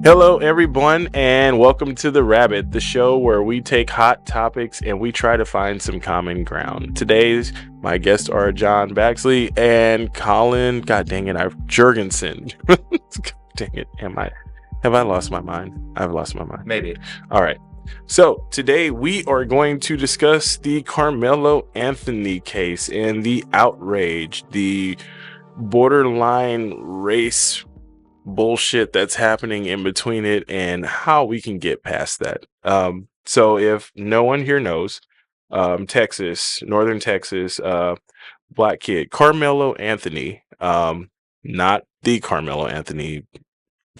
Hello, everyone, and welcome to The Rabbit, the show where we take hot topics and we try to find some common ground. Today's my guests are John Baxley and Collin. God dang it, I've Jorgensen. Dang it, have I lost my mind? I've lost my mind. Maybe. All right. So today we are going to discuss the Carmelo Anthony case and the outrage, the borderline race bullshit that's happening in between it and how we can get past that. So if no one here knows, Texas, Northern Texas, black kid, Carmelo Anthony, not the Carmelo Anthony,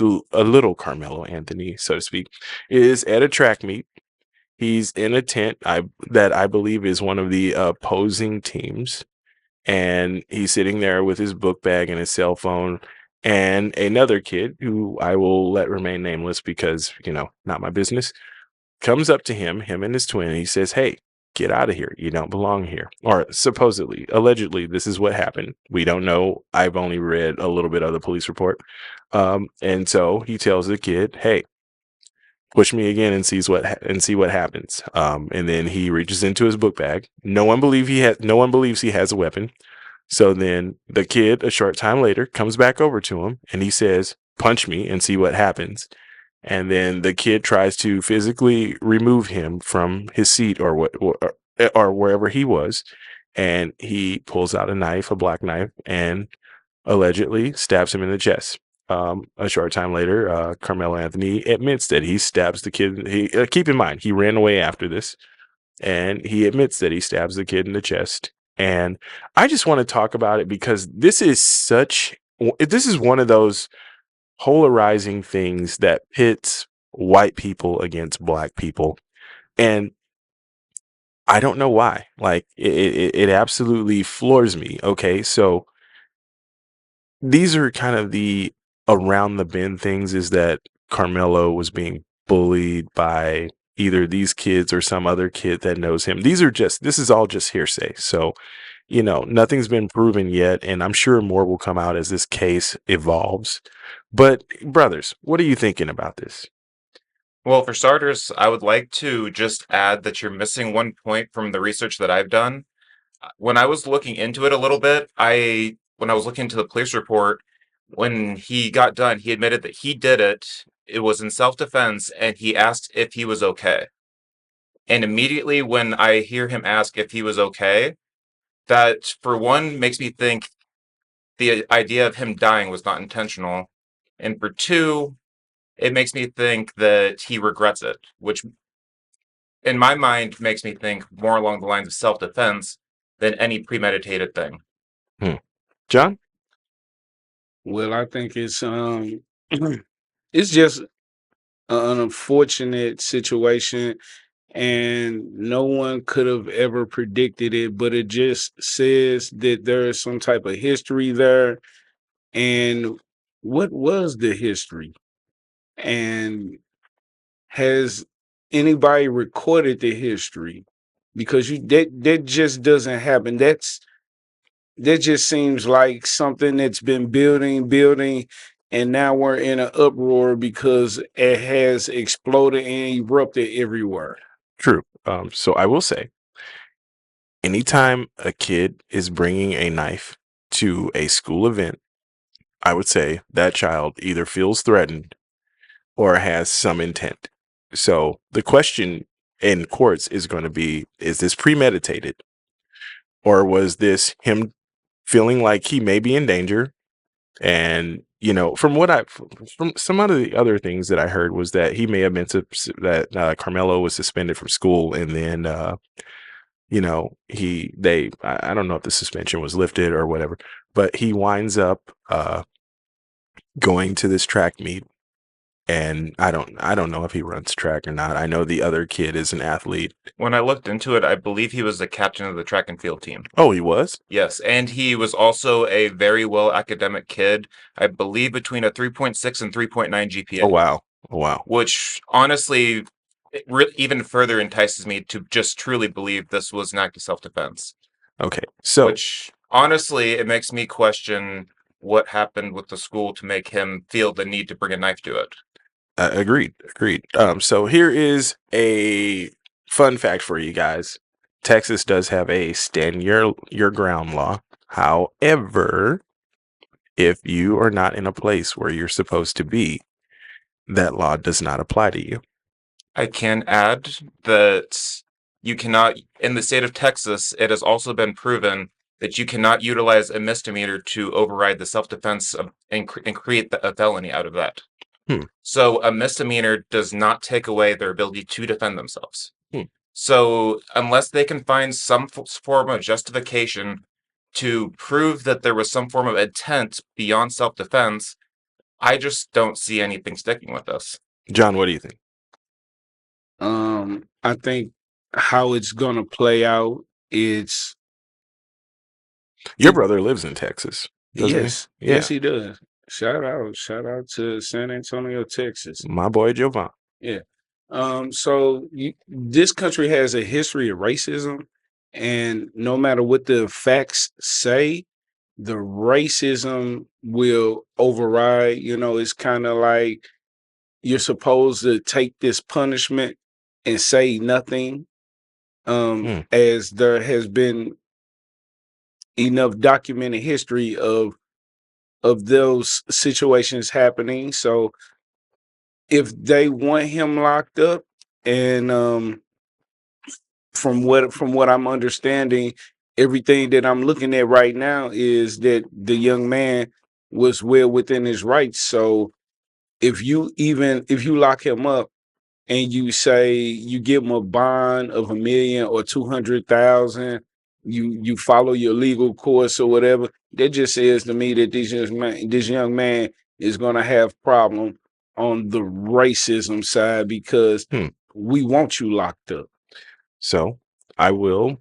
a little Carmelo Anthony, so to speak, is at a track meet. He's in a tent that I believe is one of the opposing teams, and he's sitting there with his book bag and his cell phone, and another kid who I will let remain nameless because not my business, comes up to him and his twin, and he says, "Hey, get out of here, you don't belong here." Or supposedly, allegedly, this is what happened. We don't know. I've only read a little bit of the police report. And so he tells the kid, "Hey, push me again and see what happens." And then he reaches into his book bag. No one believes he has a weapon. So then the kid, a short time later, comes back over to him and he says, "Punch me and see what happens." And then the kid tries to physically remove him from his seat or wherever he was, and he pulls out a black knife, and allegedly stabs him in the chest. A short time later, Carmelo Anthony admits that he stabs the kid. Keep in mind, he ran away after this, and he admits that he stabs the kid in the chest. And I just want to talk about it because this is one of those polarizing things that pits white people against black people. And I don't know why. Like it absolutely floors me. Okay, so these are kind of the around the bend things, is that Carmelo was being bullied by either these kids or some other kid that knows him. This is all just hearsay. So, nothing's been proven yet, and I'm sure more will come out as this case evolves. But brothers, what are you thinking about this? Well, for starters, I would like to just add that you're missing one point from the research that I've done. When I was looking into it a little bit, when I was looking into the police report, when he got done, he admitted that he did it. It was in self-defense, and he asked if he was okay. And immediately when I hear him ask if he was okay, that for one makes me think the idea of him dying was not intentional. And for two, it makes me think that he regrets it, which in my mind makes me think more along the lines of self-defense than any premeditated thing. John? Well, I think it's just an unfortunate situation, and no one could have ever predicted it, but it just says that there is some type of history there. And what was the history? And has anybody recorded the history? Because that just doesn't happen. That just seems like something that's been building, and now we're in an uproar because it has exploded and erupted everywhere. True. So I will say, anytime a kid is bringing a knife to a school event, I would say that child either feels threatened or has some intent. So the question in courts is going to be, is this premeditated? Or was this him feeling like he may be in danger? And, from some of the other things that I heard was that he may have been, that Carmelo was suspended from school. And then, I don't know if the suspension was lifted or whatever, but he winds up going to this track meet. And I don't know if he runs track or not. I know the other kid is an athlete. When I looked into it, I believe he was the captain of the track and field team. Oh, he was? Yes, and he was also a very well academic kid. I believe between a 3.6 and 3.9 GPA. Oh, wow. Oh, wow. Which honestly even further entices me to just truly believe this was an act of self-defense. Okay, so which honestly, it makes me question what happened with the school to make him feel the need to bring a knife to it. Agreed. So here is a fun fact for you guys. Texas does have a stand your ground law. However, if you are not in a place where you're supposed to be, that law does not apply to you. I can add that you cannot, in the state of Texas, it has also been proven that you cannot utilize a misdemeanor to override the self-defense and create a felony out of that. So a misdemeanor does not take away their ability to defend themselves. So unless they can find some form of justification to prove that there was some form of intent beyond self-defense, I just don't see anything sticking with this. John, what do you think? I think how it's gonna play out is Your brother lives in Texas, doesn't yes, he? Yeah. yes, he does. Shout out to San Antonio, Texas. My boy Jovan. Yeah. So this country has a history of racism, and no matter what the facts say, the racism will override. You know, it's kind of like you're supposed to take this punishment and say nothing. As there has been enough documented history of those situations happening. So if they want him locked up, and from what I'm understanding, everything that I'm looking at right now is that the young man was well within his rights. So if you lock him up and you say you give him a bond of 1 million or 200,000, you follow your legal course or whatever, that just says to me that this young man is gonna have problem on the racism side because we want you locked up. So I'm going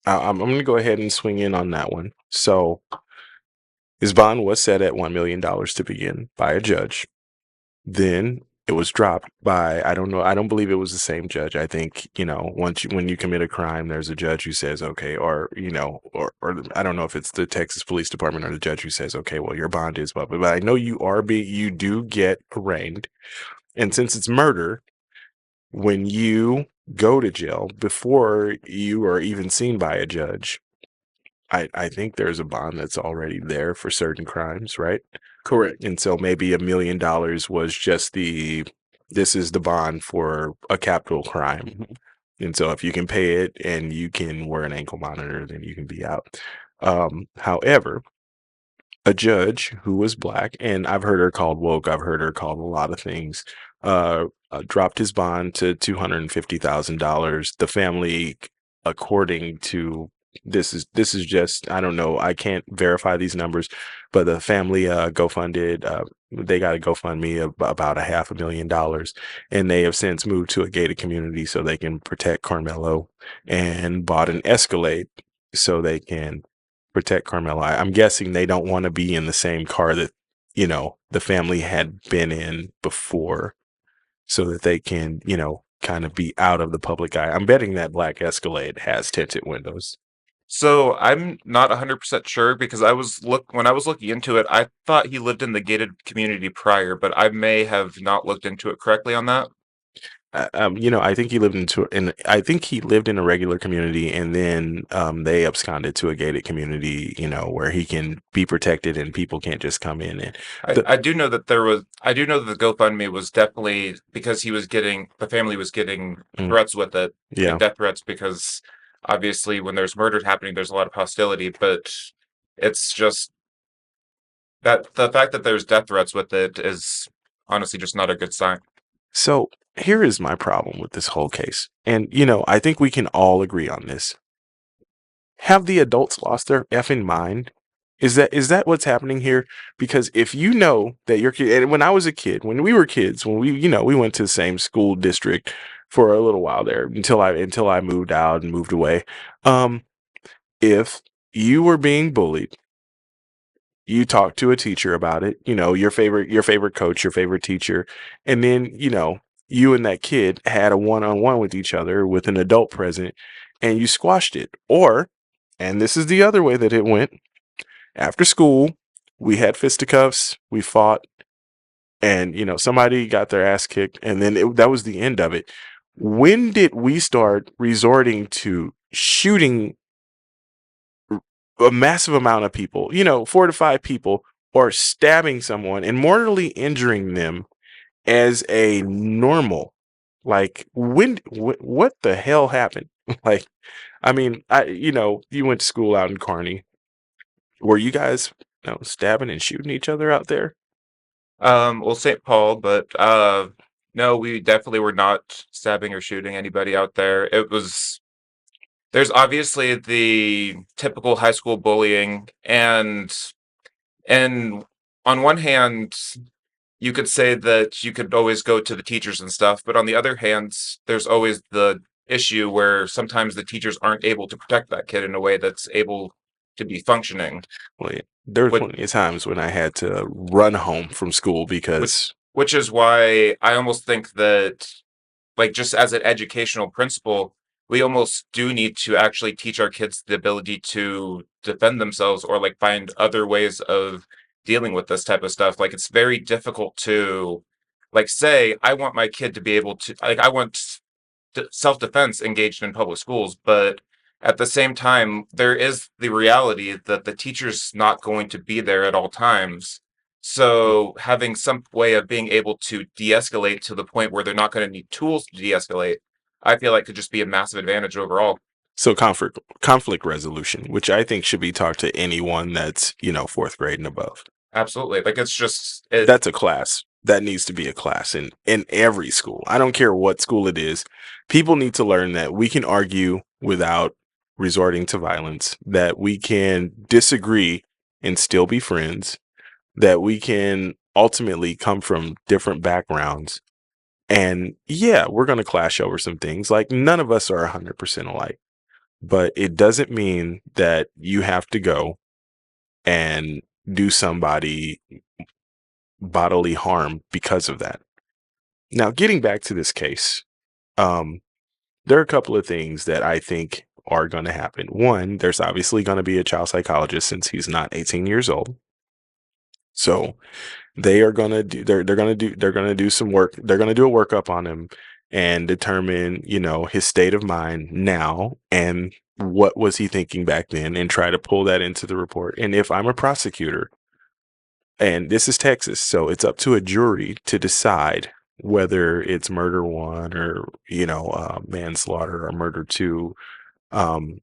to go ahead and swing in on that one. So his bond was set at $1 million to begin by a judge. Then it was dropped by, I don't know, I don't believe it was the same judge. I think, when you commit a crime, there's a judge who says, okay, or I don't know if it's the Texas Police Department or the judge who says, okay, well, your bond is, but I know you do get arraigned. And since it's murder, when you go to jail before you are even seen by a judge, I think there's a bond that's already there for certain crimes, right? Correct. And so maybe $1 million was just this is the bond for a capital crime. And so if you can pay it and you can wear an ankle monitor, then you can be out. However, a judge who was black, and I've heard her called woke, I've heard her called a lot of things, dropped his bond to $250,000. The family, according to this is just, I don't know, I can't verify these numbers, but the family GoFunded, they got a GoFundMe of about $500,000, and they have since moved to a gated community so they can protect Carmelo, and bought an Escalade so they can protect Carmelo. I'm guessing they don't want to be in the same car that, the family had been in before, so that they can, kind of be out of the public eye. I'm betting that black Escalade has tinted windows. So I'm not 100% sure because when I was looking into it, I thought he lived in the gated community prior, but I may have not looked into it correctly on that. I think he lived in a regular community, and then they absconded to a gated community, where he can be protected and people can't just come in. And I do know that I do know that the GoFundMe was definitely because the family was getting threats with it, like death threats, because obviously when there's murders happening, there's a lot of hostility, but it's just that the fact that there's death threats with it is honestly just not a good sign. So here is my problem with this whole case. And, I think we can all agree on this. Have the adults lost their effing mind? Is that what's happening here? Because if you know that your kid, and when I was a kid, when we were kids, when we went to the same school district for a little while there until I moved out and moved away. If you were being bullied, you talk to a teacher about it, your favorite coach, your favorite teacher, and then, you and that kid had a one-on-one with each other with an adult present, and you squashed it. Or, and this is the other way that it went, after school, we had fisticuffs, we fought, and somebody got their ass kicked, and then that was the end of it. When did we start resorting to shooting a massive amount of people, 4 to 5 people, or stabbing someone and mortally injuring them as a normal? Like, what the hell happened? Like, I mean, you went to school out in Kearney. Were you guys, stabbing and shooting each other out there? Well, St. Paul, but no, we definitely were not stabbing or shooting anybody out there. There's obviously the typical high school bullying, and on one hand, you could say that you could always go to the teachers and stuff, but on the other hand, there's always the issue where sometimes the teachers aren't able to protect that kid in a way that's able to be functioning. Well, yeah, there were Which, plenty of times when I had to run home from school because which is why I almost think that, like, just as an educational principle, we almost do need to actually teach our kids the ability to defend themselves or like find other ways of dealing with this type of stuff. Like, it's very difficult to, like, say I want my kid to be able to, like, I want self-defense engaged in public schools, but at the same time there is the reality that the teacher's not going to be there at all times. So having some way of being able to de-escalate to the point where they're not going to need tools to de-escalate, I feel like could just be a massive advantage overall. so conflict resolution, which I think should be taught to anyone that's 4th grade and above. Absolutely. Like, it's just That's a class that needs to be a class in every school. I don't care what school it is. People need to learn that we can argue without resorting to violence, that we can disagree and still be friends, that we can ultimately come from different backgrounds. And yeah, we're going to clash over some things. Like, none of us are 100% alike, but it doesn't mean that you have to go and do somebody bodily harm because of that. Now, getting back to this case, there are a couple of things that I think are going to happen. One, there's obviously going to be a child psychologist since he's not 18 years old. So they are going to do they're going to do some work. They're going to do a workup on him and determine, his state of mind now and what was he thinking back then, and try to pull that into the report. And if I'm a prosecutor, and this is Texas, so it's up to a jury to decide whether it's murder one or, manslaughter or murder two. Um,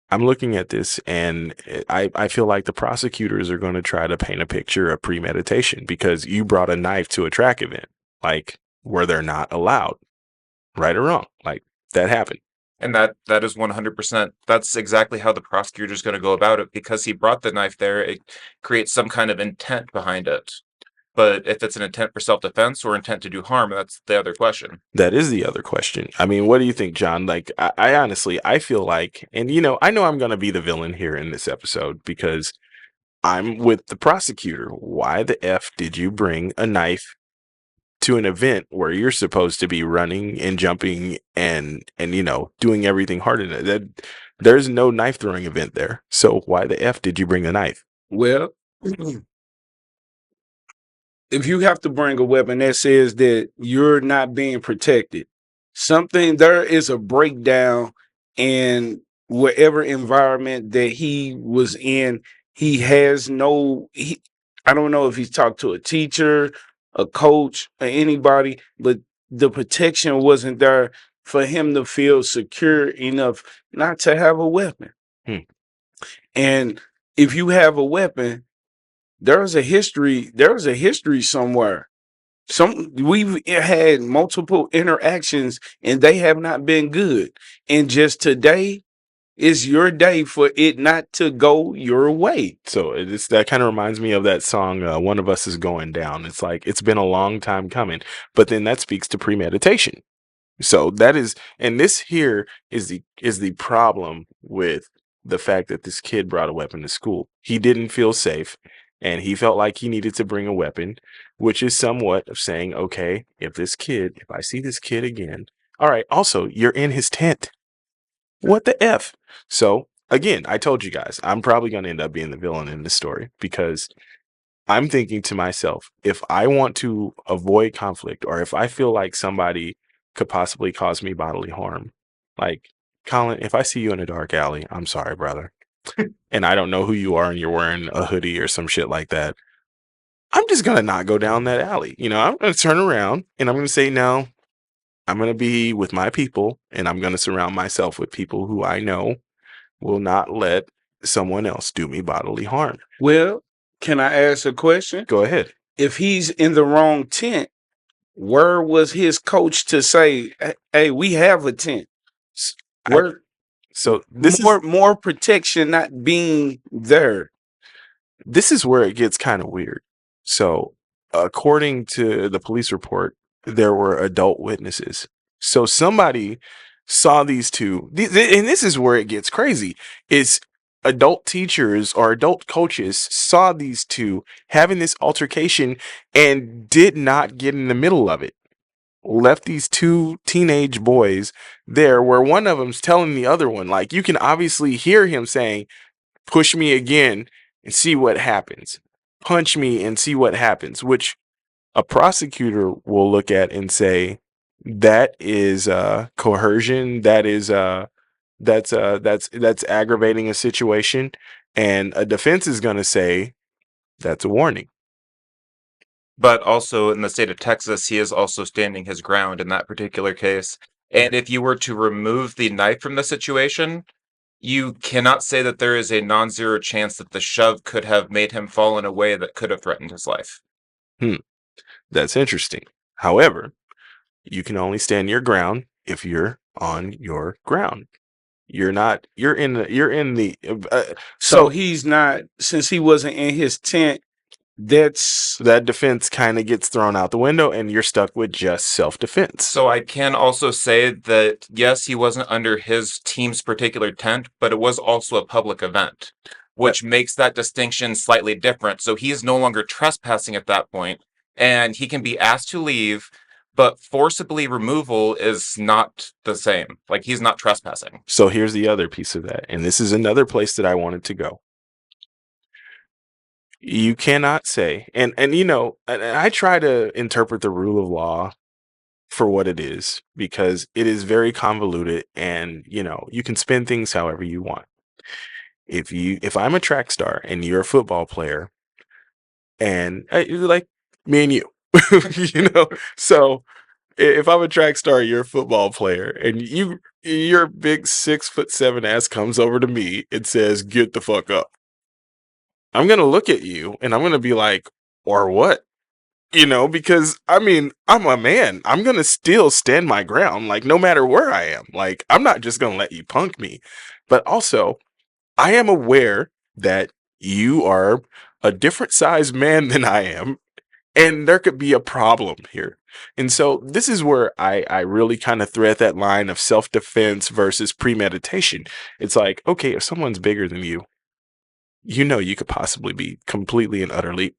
I'm looking at this and I feel like the prosecutors are going to try to paint a picture of premeditation because you brought a knife to a track event, like, where they're not allowed, right or wrong. Like, that happened. And that is 100%. That's exactly how the prosecutor is going to go about it, because he brought the knife there. It creates some kind of intent behind it. But if it's an intent for self-defense or intent to do harm, that's the other question. That is the other question. I mean, what do you think, John? Like, I honestly, I feel like, and I know I'm going to be the villain here in this episode because I'm with the prosecutor. Why the F did you bring a knife to an event where you're supposed to be running and jumping and doing everything harder? That there's no knife throwing event there. So why the F did you bring the knife? Well, if you have to bring a weapon, that says that you're not being protected. There is a breakdown in whatever environment that he was in. I don't know if he's talked to a teacher, a coach, or anybody, but the protection wasn't there for him to feel secure enough not to have a weapon. Hmm. And if you have a weapon, there's a history somewhere. We've had multiple interactions and they have not been good. And just today is your day for it not to go your way. So that kind of reminds me of that song, One of Us is Going Down. It's like, it's been a long time coming, but then that speaks to premeditation. So that is, and this here is the problem with the fact that this kid brought a weapon to school. He didn't feel safe and he felt like he needed to bring a weapon, which is somewhat of saying, okay, if I see this kid again, all right, also, you're in his tent. What the F? So again, I told you guys, I'm probably going to end up being the villain in this story because I'm thinking to myself, if I want to avoid conflict or if I feel like somebody could possibly cause me bodily harm, like, Colin, if I see you in a dark alley, I'm sorry, brother. And I don't know who you are and you're wearing a hoodie or some shit like that. I'm just going to not go down that alley. I'm going to turn around and I'm going to say, no, I'm going to be with my people and I'm going to surround myself with people who I know will not let someone else do me bodily harm. Well, can I ask a question? Go ahead. If he's in the wrong tent, where was his coach to say, "Hey, we have a tent"? Where So this more protection not being there. This is where it gets kind of weird. So, according to the police report, there were adult witnesses. So somebody saw these two, and this is where it gets crazy. Is adult teachers or adult coaches saw these two having this altercation and did not get in the middle of it. Left these two teenage boys there, where one of them's telling the other one, like, you can obviously hear him saying, push me again and see what happens. Punch me and see what happens, which a prosecutor will look at and say that is coercion. That's aggravating a situation, and a defense is going to say that's a warning. But also in the state of Texas, he is also standing his ground in that particular case. And if you were to remove the knife from the situation, you cannot say that there is a non-zero chance that the shove could have made him fall in a way that could have threatened his life. That's interesting. However, you can only stand your ground if you're on your ground. You're in the So he's not, since he wasn't in his tent, that defense kind of gets thrown out the window and you're stuck with just self-defense. So I can also say that, yes, he wasn't under his team's particular tent, but it was also a public event, which makes that distinction slightly different. So he is no longer trespassing at that point, and he can be asked to leave, but forcibly removal is not the same. Like, he's not trespassing. So here's the other piece of that, and this is another place that I wanted to go. You cannot say, and I try to interpret the rule of law for what it is, because it is very convoluted, and you can spin things however you want. If I'm a track star and you're a football player, and like me and you, so if I'm a track star, you're a football player, and your big 6'7" ass comes over to me and says, "Get the fuck up." I'm gonna look at you and I'm gonna be like, "Or what?" Because I'm a man. I'm gonna still stand my ground, like, no matter where I am. Like, I'm not just gonna let you punk me. But also, I am aware that you are a different size man than I am, and there could be a problem here. And so this is where I really kind of thread that line of self-defense versus premeditation. It's like, okay, if someone's bigger than you, you could possibly be completely and utterly,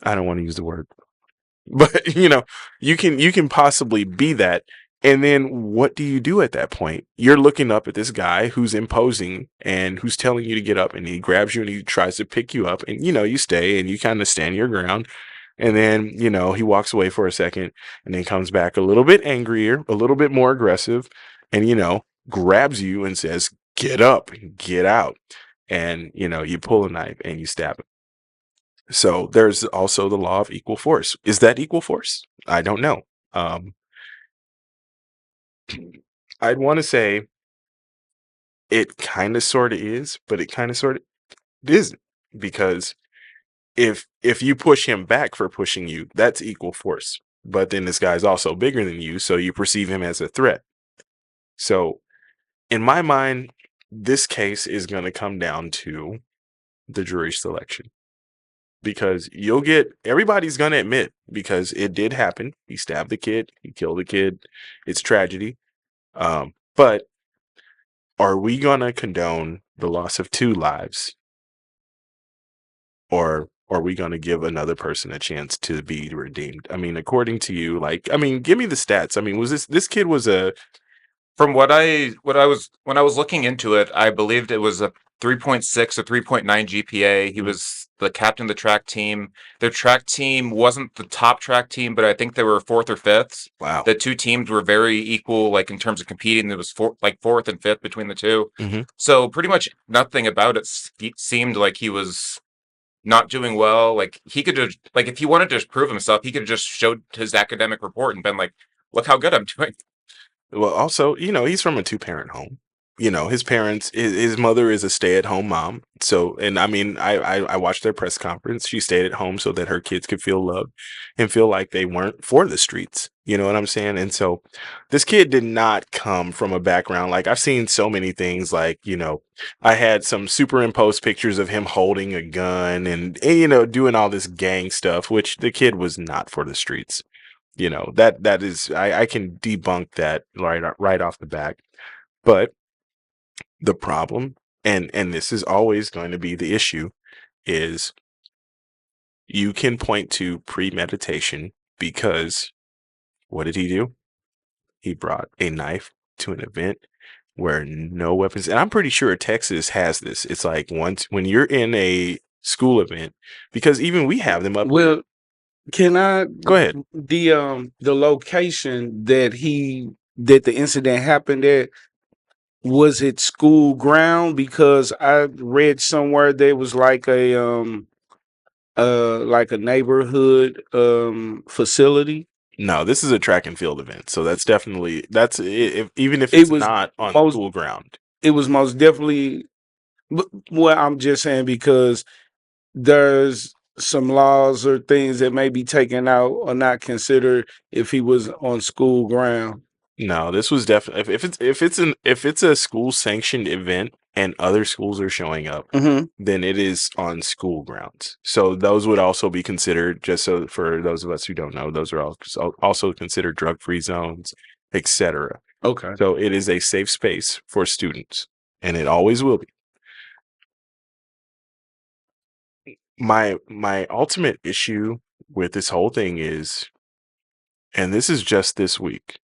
I don't want to use the word, but you can possibly be that. And then what do you do at that point? You're looking up at this guy who's imposing and who's telling you to get up, and he grabs you and he tries to pick you up, and you stay and you kind of stand your ground. And then, he walks away for a second and then comes back a little bit angrier, a little bit more aggressive, and, grabs you and says, "Get up, get out." And, you pull a knife and you stab him. So there's also the law of equal force. Is that equal force? I don't know. I'd want to say it kind of sort of is, but it kind of sort of isn't, because if you push him back for pushing you, that's equal force. But then this guy's also bigger than you, so you perceive him as a threat. So in my mind, this case is going to come down to the jury selection, because everybody's going to admit, because it did happen. He stabbed the kid, he killed the kid. It's tragedy. But are we going to condone the loss of 2 lives? Or are we going to give another person a chance to be redeemed? According to you, give me the stats. Was this kid was From what I was when I was looking into it, I believed it was 3.6 or 3.9 GPA. He was the captain of the track team. Their track team wasn't the top track team, but I think they were fourth or fifth. Wow. The two teams were very equal, like in terms of competing. There was fourth and fifth between the two. Mm-hmm. So pretty much nothing about it seemed like he was not doing well. Like he could just, like, if he wanted to prove himself, he could have just showed his academic report and been like, look how good I'm doing. Well, also, he's from a two-parent home. His parents, his mother is a stay-at-home mom. So, and I mean, I watched their press conference. She stayed at home so that her kids could feel loved and feel like they weren't for the streets. You know what I'm saying? And so this kid did not come from a background. Like I've seen so many things like, I had some superimposed pictures of him holding a gun and doing all this gang stuff, which the kid was not for the streets. That is I can debunk that right off the back. But the problem, and this is always going to be the issue, is you can point to premeditation because what did he do? He brought a knife to an event where no weapons, and I'm pretty sure Texas has this. It's like once when you're in a school event, because even we have them up. Well, can I Go ahead. the location that the incident happened at, was it school ground? Because I read somewhere there was like a neighborhood facility. No, this is a track and field event, so that's definitely even if It it's was not on most school ground. it was most definitely, well, I'm just saying because there's some laws or things that may be taken out or not considered if he was on school ground. No, this was definitely if it's a school sanctioned event and other schools are showing up, Mm-hmm. then it is on school grounds. So those would also be considered, just so for those of us who don't know, those are also considered drug-free zones, etc. Okay. So it is a safe space for students, and it always will be. My ultimate issue with this whole thing is, and this is just this week,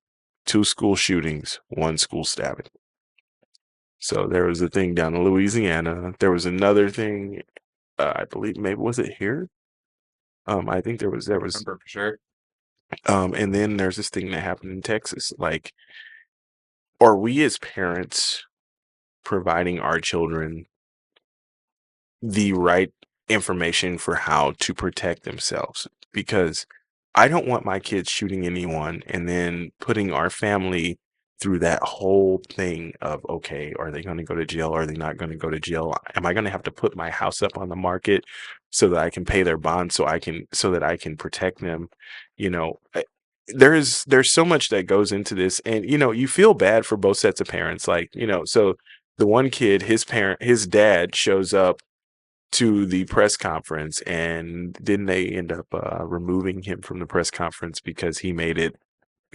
2 school shootings, 1 school stabbing. So there was a thing down in Louisiana. There was another thing, I believe maybe was it here? I think there was, Remember for sure. and then there's this thing that happened in Texas. Like, are we as parents providing our children the right information for how to protect themselves? Because I don't want my kids shooting anyone and then putting our family through that whole thing of, okay, are they going to go to jail? Are they not going to go to jail? Am I going to have to put my house up on the market so that I can pay their bond so that I can protect them? You know, there's so much that goes into this, and you feel bad for both sets of parents. Like, so the one kid, his dad shows up to the press conference, and didn't they end up removing him from the press conference because he made it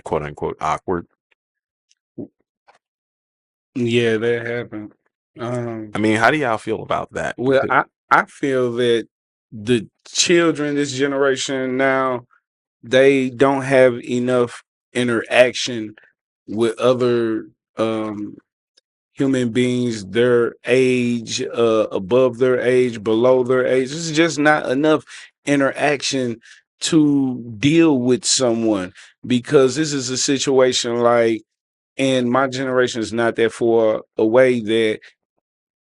quote unquote awkward? Yeah, that happened. I mean, how do y'all feel about that? Well, I feel that the children this generation now, they don't have enough interaction with other human beings their age, above their age, below their age. It's just not enough interaction to deal with someone, because this is a situation like, and my generation is not that far away, that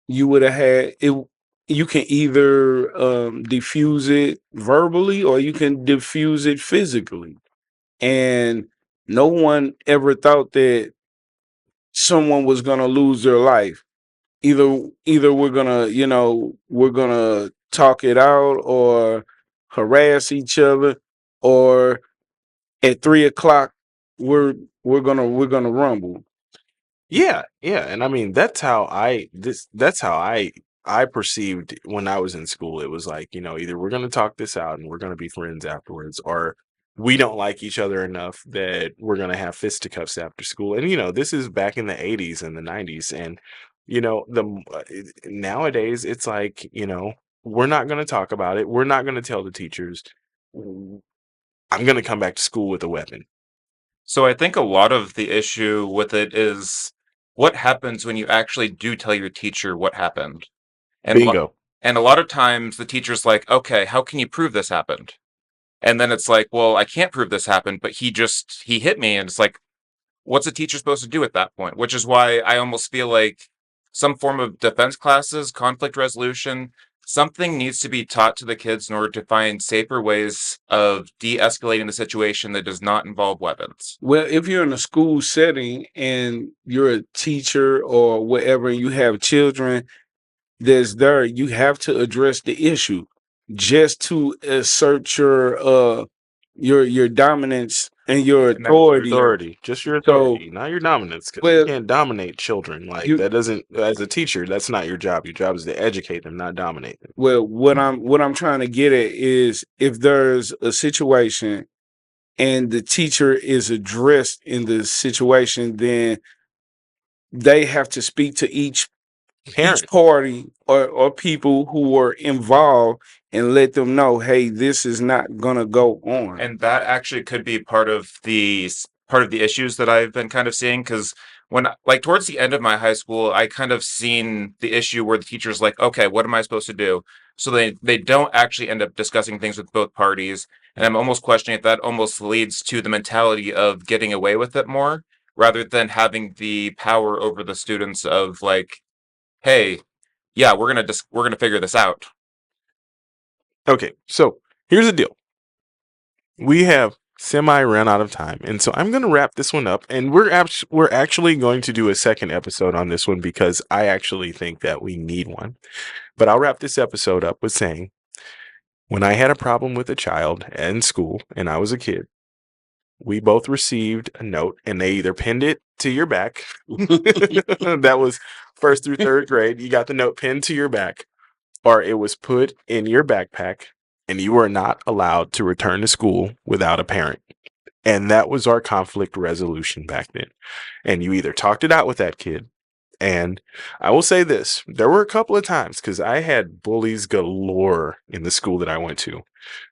you would have had it. You can either diffuse it verbally or you can diffuse it physically. And no one ever thought that someone was going to lose their life. Either we're gonna talk it out or harass each other, or at 3 o'clock we're gonna rumble. Yeah, and I mean that's how I perceived when I was in school. It was like, either we're gonna talk this out and we're gonna be friends afterwards, or we don't like each other enough that we're gonna have fisticuffs after school. And this is back in the 80s and the 90s. And nowadays it's like, we're not gonna talk about it. We're not gonna tell the teachers. I'm gonna come back to school with a weapon. So I think a lot of the issue with it is what happens when you actually do tell your teacher what happened. And Bingo. and a lot of times the teacher's like, okay, how can you prove this happened? And then it's like, well, I can't prove this happened, but he hit me. And it's like, what's a teacher supposed to do at that point? Which is why I almost feel like some form of defense classes, conflict resolution, something needs to be taught to the kids in order to find safer ways of de-escalating the situation that does not involve weapons. Well, if you're in a school setting and you're a teacher or whatever, and you have children that's there, you have to address the issue just to assert your dominance and your And then authority. Authority, just your So, authority, not your dominance, because well, you can't dominate children. Like you that doesn't, as a teacher, that's not your job. Your job is to educate them, not dominate them. well, what I'm trying to get at is if there's a situation and the teacher is addressed in the situation, then they have to speak to each Parent. party or people who are involved and let them know, hey, this is not gonna go on. And that actually could be part of the issues that I've been kind of seeing, because when like towards the end of my high school, I kind of seen the issue where the teacher's like, okay, what am I supposed to do? So they don't actually end up discussing things with both parties, and I'm almost questioning if that almost leads to the mentality of getting away with it more rather than having the power over the students of like, hey, yeah, we're gonna figure this out. Okay, so here's the deal. We have semi run out of time, and so I'm going to wrap this one up. And we're actually going to do a second episode on this one because I actually think that we need one. But I'll wrap this episode up with saying, when I had a problem with a child in school and I was a kid, we both received a note, and they either pinned it to your back. That was 1st through 3rd grade. You got the note pinned to your back, or it was put in your backpack, and you were not allowed to return to school without a parent. And that was our conflict resolution back then. And you either talked it out with that kid. And I will say this, there were a couple of times, because I had bullies galore in the school that I went to,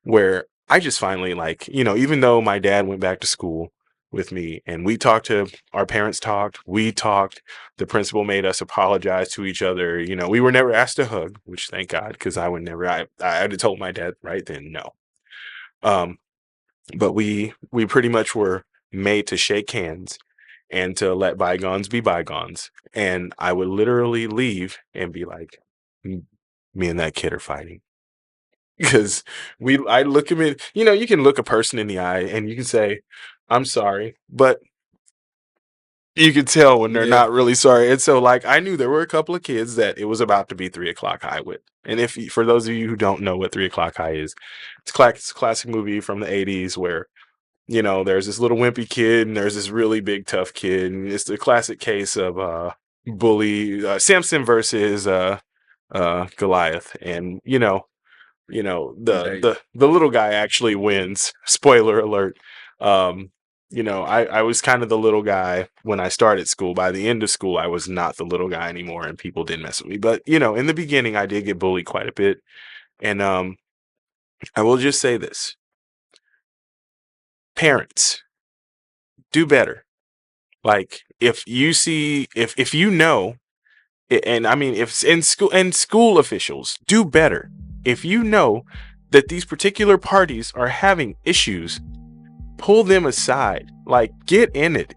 where I just finally, like, even though my dad went back to school with me and we talked our parents talked, we talked, the principal made us apologize to each other. We were never asked to hug, which thank God, because I would never, I had to told my dad right then, no. But we pretty much were made to shake hands and to let bygones be bygones. And I would literally leave and be like, me and that kid are fighting. Because I look at me, you can look a person in the eye and you can say, I'm sorry, but you can tell when they're not really sorry. And so, like, I knew there were a couple of kids that it was about to be 3 o'clock high with. And for those of you who don't know what 3 o'clock high is, it's a classic movie from the 80s where, there's this little wimpy kid and there's this really big tough kid. And it's the classic case of bully Samson versus Goliath. And, the little guy actually wins. Spoiler alert. I was kind of the little guy when I started school. By the end of school, I was not the little guy anymore, and people didn't mess with me. But, in the beginning, I did get bullied quite a bit. And I will just say this. Parents, do better. Like, if you know, and I mean, if in school, and school officials, do better. If you know that these particular parties are having issues, pull them aside. Like, get in it.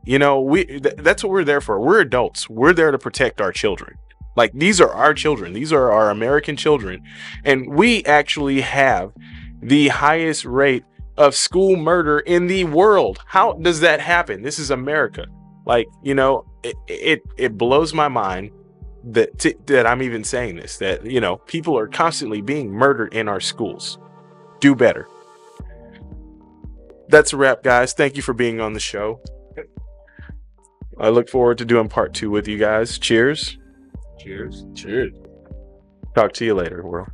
That's what we're there for. We're adults. We're there to protect our children. Like, these are our children. These are our American children. And we actually have the highest rate of school murder in the world. How does that happen? This is America. Like, it blows my mind that I'm even saying this, that, people are constantly being murdered in our schools. Do better. That's a wrap, guys. Thank you for being on the show. I look forward to doing part 2 with you guys. Cheers. Cheers. Talk to you later, world.